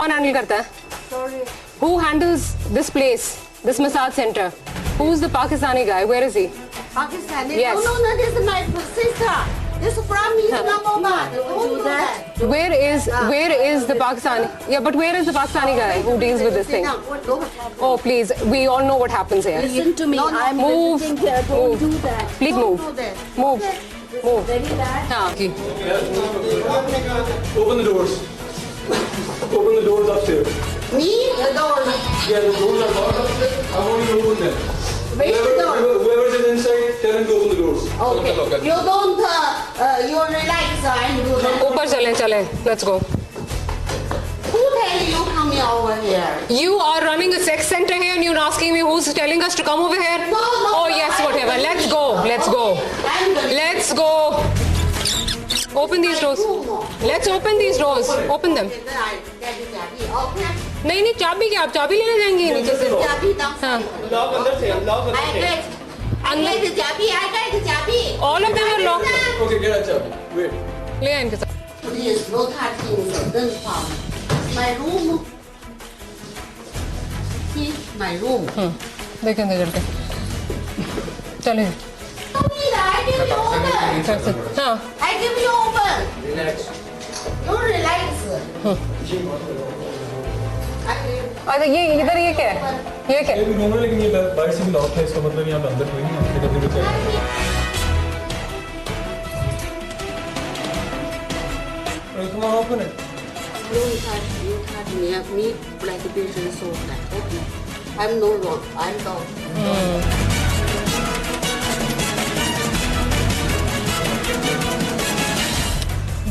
कौन हैंडल करता है? Sorry. Who handles this place, this massage center? Who's the Pakistani guy? Where is he? Pakistani? Yes. No, this is my sister. This is from Islamabad. Don't do that. Where is the Pakistani? Yeah, but where is the Pakistani guy who deals with this thing? Oh, please. We all know what happens here. Listen to me. I'm Move. visiting here. Don't do that. Please Don't move. do that. Move. This Move. is very bad. हाँ जी. Open the doors. Open the doors upstairs. Me? The door. Yeah, the doors are locked upstairs. I want you to open them. Where's the door? Whoever's inside, tell him to open the doors. Okay. You don't, you relax and do that. ऊपर चले. Let's go. Who tell you coming over here? You are running a sex center here and you're asking me who's telling us to come over here? No. Oh yes, whatever. Let's go. Let's go. Open these doors. Let's open these doors. Open them. Okay. नहीं चाबी क्या आप चाबी लेने जाएंगे नीचे से? चाबी दो. हाँ. Lock अंदर से. Lock I get the चाबी. All of them are locked. Okay, get a chabi. Wait. ले आए इनके साथ. Please, no touching. Don't come. My room. See, my room. देखें अंदर चल के. चले. I give you open. हाँ. I give you open. Relax. You relax. अच्छा ये इधर ये क्या है? ये क्या है? ये भी नॉर्मल लेकिन ये बाहर से भी लॉक है इसका मतलब यहाँ पे अंदर कोई नहीं है अंदर कभी भी चाहिए. Come on, open it. You touch me like a patient so bad. Okay. I'm no wrong. I'm wrong.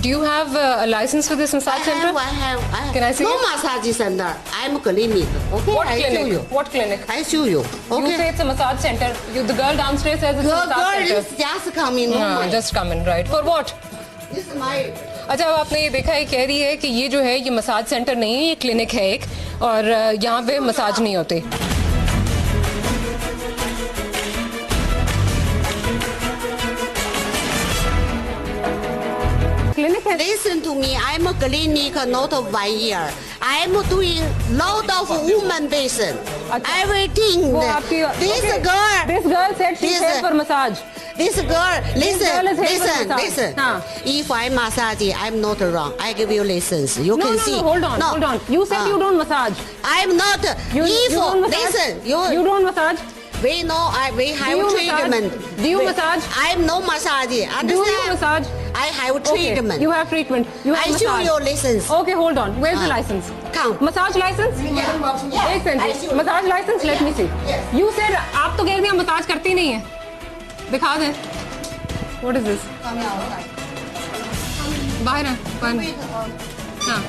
Do you have a license for this massage center? I have. Can I see No it? massage center. I'm clinic. Okay. What I show clinic? you. What clinic? I show you. You Okay. say it's a massage center. The girl downstairs says it's a Your massage girl center. is just coming. हाँ, just come in, right? For what? This is my. अच्छा अब आपने ये देखा ये कह रही है कि ये जो है ये मसाज सेंटर नहीं है ये क्लिनिक है एक और यहाँ पे मसाज नहीं होते. क्लिनिक है. Listen to me. I'm a clinic, not 1 year. I'm doing lot of woman patient. अच्छा. Everything. वो आपकी This okay. girl. This girl said she's This- here for massage. This girl. girl Listen. is here for Listen. massage. Listen. Huh. If I massage, I'm not wrong. I give you license. You No, can no, see. no, hold on, No. hold on. You said you don't massage. I'm not. You If don't massage. listen, You don't massage. we know. We have you treatment. massage? Do you massage? I'm no massage. Understand? Do you massage? I have treatment. Okay. You have treatment. You have I show massage. you license. Okay, hold on. Where's the Ah. license? Come. Massage license? Yeah. एक second. Massage license? Let me see. Yes. You said आप तो कह रही हैं massage करती नहीं है. दिखा दें. What is this? Come outside. बाहर है. बाहर. Wait. हाँ.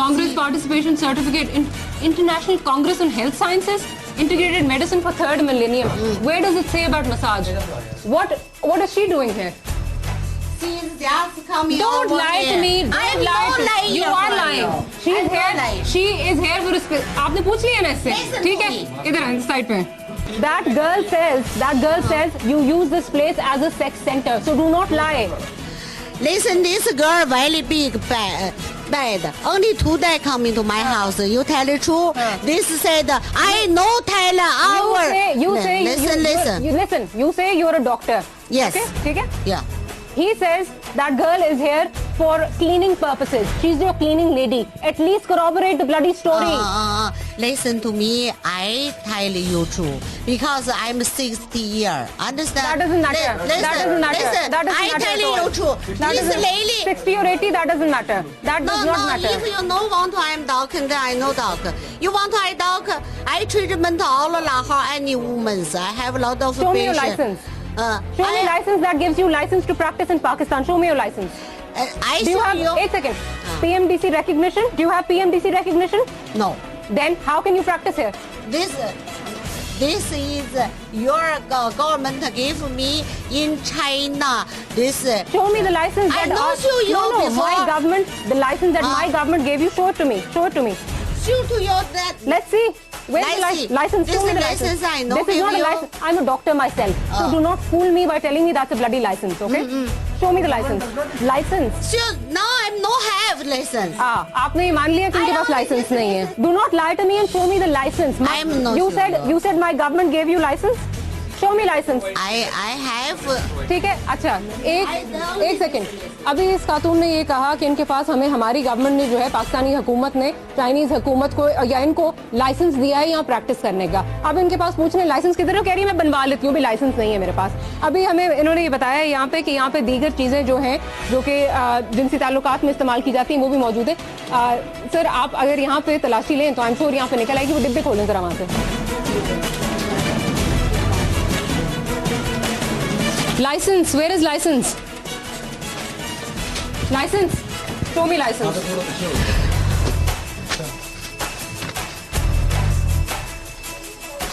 Congress participation certificate in International Congress on Health Sciences. Integrated medicine for third millennium. Where does it say about massage? What is she doing here? She's just coming Don't over lie here. to me. I'm Don't lie not to me. lying. You are lying. She is I'm not here. lying. She is here for a आपने पूछ लिया ना इससे? Listen ठीक to है. me. इधर है side पे. That girl says you use this place as a sex center. So do not lie. Listen, this girl very big bad. Only today coming to my house. You tell the truth. This said I no tell our. You say Listen. you listen. You say you're a doctor. Yes. Okay? ठीक है? Yeah. He says that girl is here for cleaning purposes. She's your cleaning lady. At least corroborate the bloody story. Listen to me. I tell you true because I'm 60 years. Understand? That doesn't matter. Listen, That doesn't matter. Listen, That doesn't I matter tell at all. you true. That This doesn't- lady. 60 or 80, that doesn't matter. That does not matter. If you no want to, I'm doctor, then I know doctor. You want to, I doctor. I treatment all Lahore any women. I have a lot of Show me your patients. license. Show me license that gives you license to practice in Pakistan. Show me your license. I Do you show have, you. 8 seconds, PMDC recognition? Do you have PMDC recognition? No. Then how can you practice here? This is your government give me in China. This. Show me the license I that... know show you No, before. my government, the license that my government gave you, show it to me. Show it to me. Show to your that. Let's see. Where's the license? This Show me the license I know. This is not a give you. license. I'm a doctor myself. So do not fool me by telling me that's a bloody license, okay? Show me the license. License. Sure, now I'm no have license. आपने ये मान लिया कि उनके पास licence नहीं है. Do not lie to me and show me the license. I am not You sure. said my government gave you license. Show me license. I have. ठीक है. अच्छा एक सेकंड. अभी इस खातून ने ये कहा कि इनके पास हमारी गवर्नमेंट ने जो है पाकिस्तानी हुकूमत ने चाइनीज हुकूमत को या इनको लाइसेंस दिया है यहाँ प्रैक्टिस करने का. अब इनके पास पूछने लाइसेंस किधर है, कह रही है मैं बनवा लेती हूँ, भी लाइसेंस नहीं है मेरे पास. अभी हमें इन्होंने ये बताया यहाँ पे कि यहाँ पे दीगर चीजें जो हैं जो कि जिनसी ताल्लुकात में इस्तेमाल की जाती हैं वो भी मौजूद है. सर आप अगर यहाँ पे तलाशी लें तो आई एम श्योर यहाँ पे निकल आएगी. वो डिब्बे खोलें जरा वहाँ से. License, where is license? License, show me license.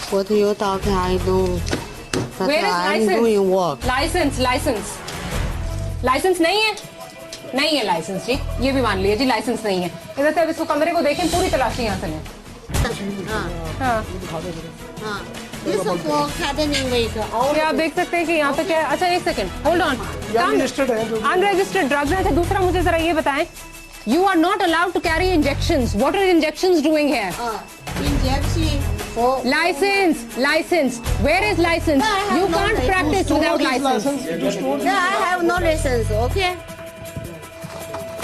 What you talking? I know. But Where is I'm license? doing work. License, license. License नहीं है? नहीं है लाइसेंस जी. ये भी मान लीजिए जी लाइसेंस नहीं है. इधर से अब इसको कमरे को देखें, पूरी तलाशी यहाँ से लें. हाँ. हाँ. This is for gardening week. ये आप देख सकते हैं कि यहाँ पे क्या है. अच्छा एक second, hold on. Unregistered drugs हैं. अच्छा दूसरा मुझे जरा ये बताएं. You are not allowed to carry injections. What are injections doing here? Injection for License. Where is license? No, I have You no can't license. practice without license. No, I have no license. Okay.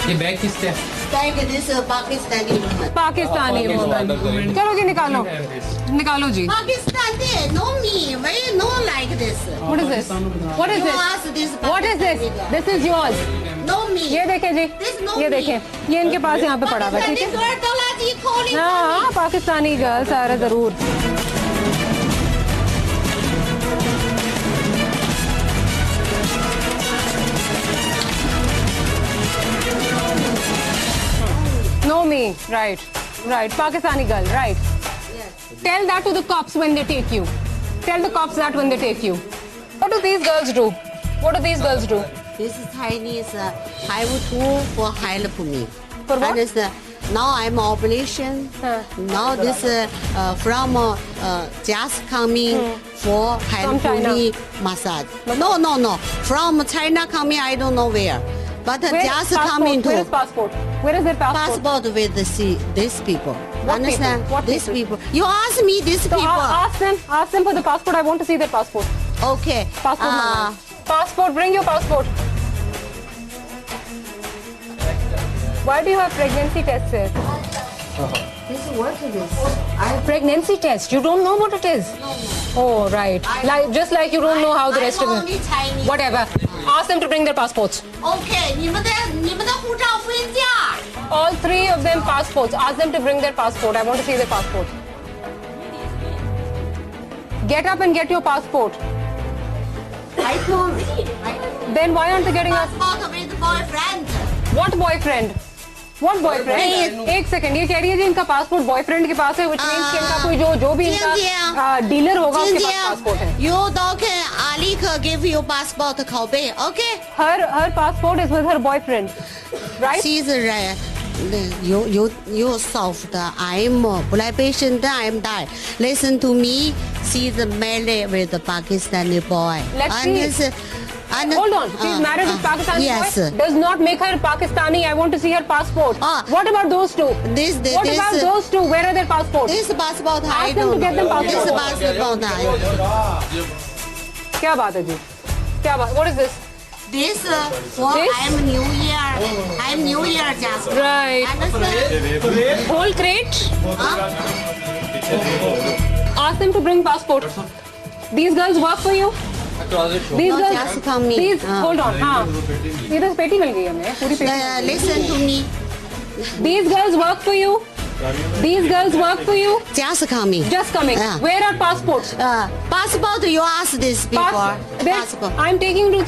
ये bag किससे है? Like this Pakistani woman. Pakistani woman. चलो जी निकालो जी. Pakistani, no me. Why you no like this? What is this? What is You this? ask this What is this? Pakistani girl. This is yours. No me. ये देखें जी. This no ये me. देखें. ये इनके पास यहाँ पे पड़ा हुआ है. ठीक Pakistani है. girl तलाशी खोली. हाँ पाकिस्तानी गर्ल सारा जरूर. No me. Right. Pakistani girl. Right. Tell that to the cops when they take you. Tell the cops that when they take you. What do these girls do? This is Chinese have to for help me. For what? Understand? Now I'm operation. Now this from just coming for help China. me massage. No. From China coming, I don't know where. But just coming Where is to passport? Where is their passport? passport with these people. What Understand? people? What These people? people. You ask me these So people. ask them for the passport. I want to see their passport. Okay. Passport. Passport. Bring your passport. Why do you have pregnancy tests here? This is what it is. Pregnancy test. You don't know what it is. Oh right. Just like you don't know how the rest of I'm them. only Chinese. Whatever. Ask them to bring their passports. Okay. 你们的护照附件。 All three of them passports. Ask them to bring their passport. I want to see their passport. Get up and get your passport. I told you. Then why aren't they getting a Passport with boyfriend. what boyfriend? What boyfriend? एक second ये कह रही है जी इनका passport boyfriend के पास है which means कि इनका कोई जो भी इनका डीलर होगा उसके पास पासपोर्ट है. You don't Ali could give you passport copy. Okay. Her passport is with her boyfriend, right? She's you soft. I'm black patient. I'm die. Listen to me. She's married with a Pakistani boy. Let's see. Hold on. She's married with Pakistani yes. boy. Does not make her Pakistani. I want to see her passport. What about those two? What about those two? Where are their passports? This passport I Ask them to don't get them know. This passport. passport I. क्या बात है जी? क्या बात? What is this? This for This? I'm New Year. I'm New Year just. Right. Understand? Whole crate. Ask them to bring passport. These girls work for you. These No, girls. just come me. Please hold on. हाँ. ये तो पेटी मिल गई हमें. पूरी पेटी. Listen to me. These girls work for you. These girls work for you. Just coming. Just coming. Yeah. Where are passports? Passport, you ask these people. Passport. I'm taking them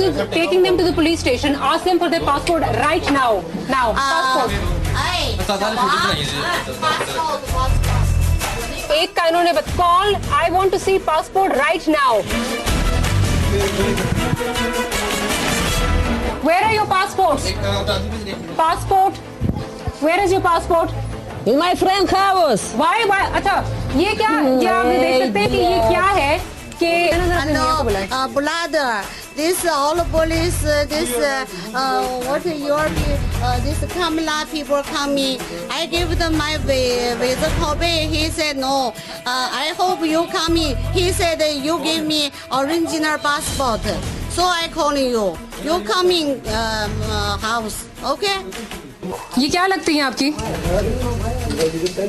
to the police station. Ask them for their passport right now. Now. Passport. Hey. एक का इन्होंने call. I want to see passport right now. Where are your passports? Passport. Where is your passport? In my friend house. Why अच्छा ये क्या ये आप देख सकते हैं कि ये क्या है कि Hello, brother. This all police. This what your this Kamala people coming. I give them my visa copy. He said no. I hope you coming. He said you give me original passport. So I calling you. You coming house. Okay. ये क्या लगती है आपकी?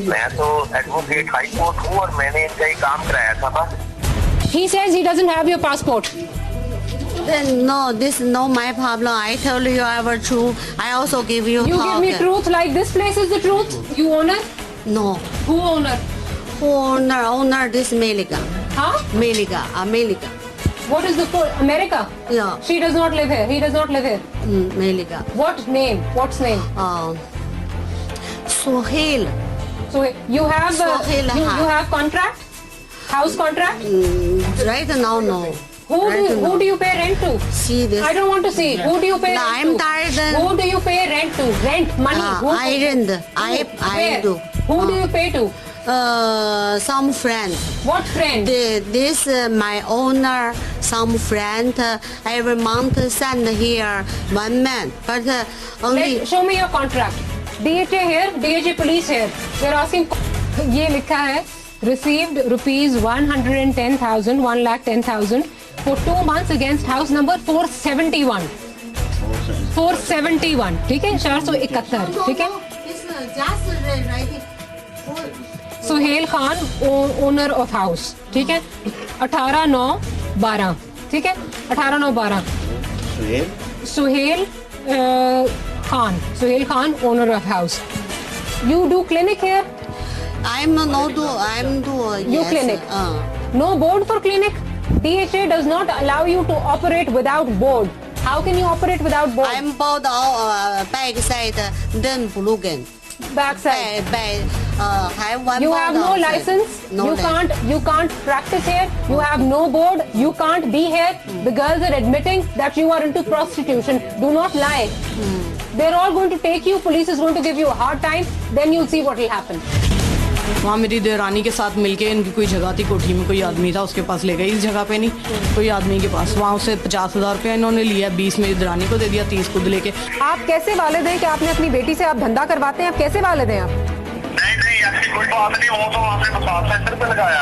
मैं तो advocate high court हूँ और मैंने इनका ही काम कराया था बस। He says he doesn't have your passport. Then no, this is not my problem. I tell you our truth. I also give you. You give me truth like this place is the truth. You owner? No. Who owner? Owner this Melika. Huh? Melika, America. What is the America? Yeah. She does not live here. He does not live here. Melika. What name? What's name? Sohail. So you have Sohail you Khan. have contract? House contract? Right now, no. Who do you pay rent to? See this. I don't want to see. Who do you pay No, rent I'm to? tired. Who do you pay rent to? Rent money. Who? I rent. I Where? do. Who do you pay to? Some friend. What friend? This my owner. Some friend every month send here one man, but only. Show me your contract. DHA here, DHA police here. They're asking. ये लिखा है received rupees 110,000, 1,10,000 for 2 months against house number 471. 471, ठीक है? 471, ठीक है? Just writing. Suhail Khan owner of house, ठीक है? 18/9/12, ठीक है? 18/9/12. Suhail Khan owner of house. You do clinic here? I'm do. You Yes, clinic. No board for clinic. DHA does not allow you to operate without board. How can you operate without board? I'm bought back side, then Blugan. Backside. Have one. You board have no outside. license. No license. You can't practice here. You have no board. You can't be here. The girls are admitting that you are into prostitution. Do not lie. They're all going to take you. Police is going to give you a hard time. Then you'll see what will happen. वहाँ मेरी देवरानी के साथ मिलके इनकी कोई जगह थी, कोठी में कोई आदमी था, उसके पास ले गई। इस जगह पे नहीं, कोई आदमी के पास। वहाँ उसे 50,000 रुपया इन्होंने लिया, 20 मेरी देवरानी को दे दिया, 30 खुद लेके। आप कैसे वालिद हैं कि आपने अपनी बेटी से आप धंधा करवाते हैं? आप कैसे वालिद हैं आप? नहीं ऐसी कोई बात नहीं, वो तो आपने मसाज सेंटर पे लगाया।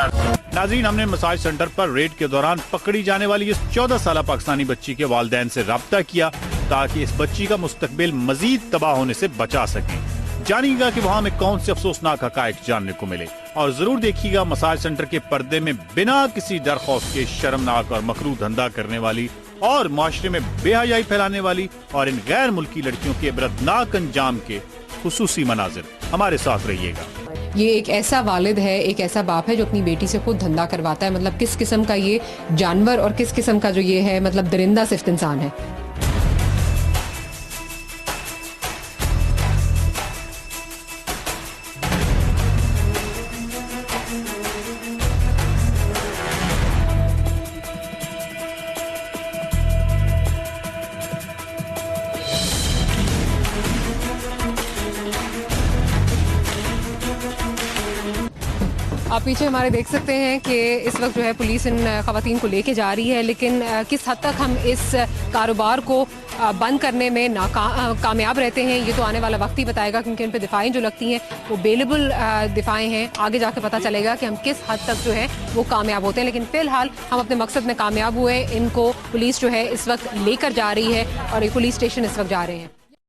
नाज़रीन, हमने मसाज सेंटर पर रेड के दौरान पकड़ी जाने वाली इस 14 साल पाकिस्तानी बच्ची के वालिदैन से राब्ता किया ताकि इस बच्ची का मुस्तकबिल मजीद तबाह होने से बचा सकें। जानिएगा कि वहाँ में कौन से अफसोसनाक हकायक जानने को मिले और जरूर देखिएगा मसाज सेंटर के पर्दे में बिना किसी डर खौफ के शर्मनाक और मकरूह धंधा करने वाली और माशरे में बेहयाई फैलाने वाली और इन गैर मुल्की लड़कियों के इबरतनाक अंजाम के खुसूसी मनाजिर। हमारे साथ रहिएगा। ये एक ऐसा वालिद है, एक ऐसा बाप है जो अपनी बेटी से खुद धंधा करवाता है। मतलब किस किस्म का ये जानवर और किस किस्म का जो ये है, मतलब दरिंदा सिर्फ इंसान है। आप पीछे हमारे देख सकते हैं कि इस वक्त जो है पुलिस इन खवातीन को लेके जा रही है, लेकिन किस हद तक हम इस कारोबार को बंद करने में कामयाब रहते हैं ये तो आने वाला वक्त ही बताएगा, क्योंकि इन पे दिफाएं जो लगती हैं वो बेलेबल दिफाएं हैं। आगे जाके पता चलेगा कि हम किस हद तक जो है वो कामयाब होते हैं, लेकिन फिलहाल हम अपने मकसद में कामयाब हुए। इनको पुलिस जो है इस वक्त लेकर जा रही है और ये पुलिस स्टेशन इस वक्त जा रहे हैं।